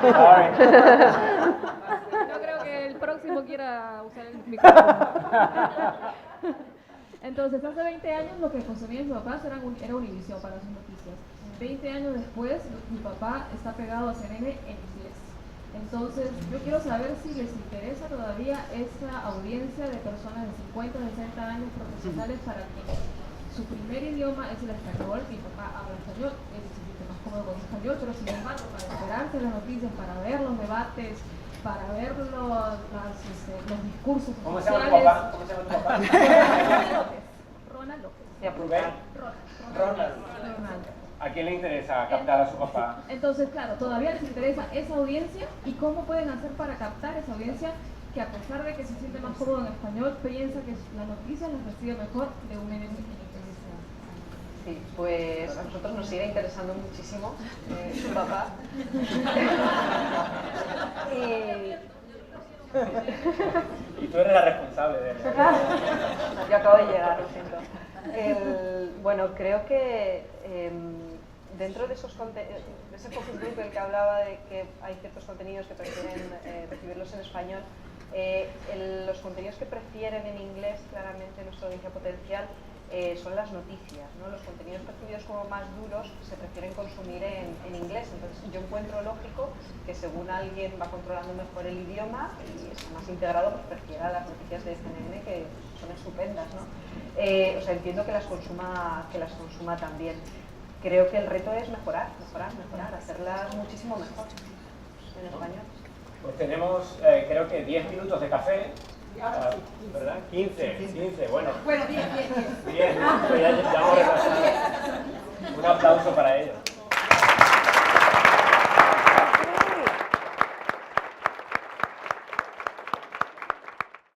S9: No creo que el próximo quiera usar el micrófono. Entonces, hace 20 años lo que consumían mis papás era Univision para sus noticias. 20 años después, mi papá está pegado a CNN en inglés. Entonces, yo quiero saber si les interesa todavía esa audiencia de personas de 50, 60 años profesionales para quienes su primer idioma es el español. Mi papá habla español, él se siente más cómodo con el español, pero sin embargo, para enterarse de las noticias, para ver los debates, para ver los discursos
S2: ¿Cómo se
S9: sociales.
S2: llama tu papá? ¿Cómo se llama tu papá?
S9: Ronald López.
S2: ¿Rubén?
S9: Ronald.
S2: ¿A quién le interesa captar a su papá?
S9: Entonces, claro, todavía les interesa esa audiencia y cómo pueden hacer para captar esa audiencia que, a pesar de que se siente más cómodo en español, piensa que la noticia las recibe mejor de un idioma en inglés.
S5: Sí, pues a nosotros nos sigue interesando muchísimo su papá.
S2: Y tú eres la responsable de él.
S5: Yo acabo de llegar, lo siento. Bueno, creo que dentro de ese focus group del que hablaba, de que hay ciertos contenidos que prefieren recibirlos en español, los contenidos que prefieren en inglés, claramente nuestra audiencia potencial, son las noticias, ¿no? Los contenidos percibidos como más duros se prefieren consumir en inglés. Entonces yo encuentro lógico que según alguien va controlando mejor el idioma y está más integrado, pues prefiera las noticias de CNN, que son estupendas, ¿no? O sea, entiendo que las consuma también. Creo que el reto es mejorar, hacerlas muchísimo mejor en español.
S2: Pues tenemos, creo que 10 minutos de café. ¿Verdad? 15, bueno.
S1: Bueno, bien.
S2: Bien, pues ya hemos repasado. Un aplauso para ellos.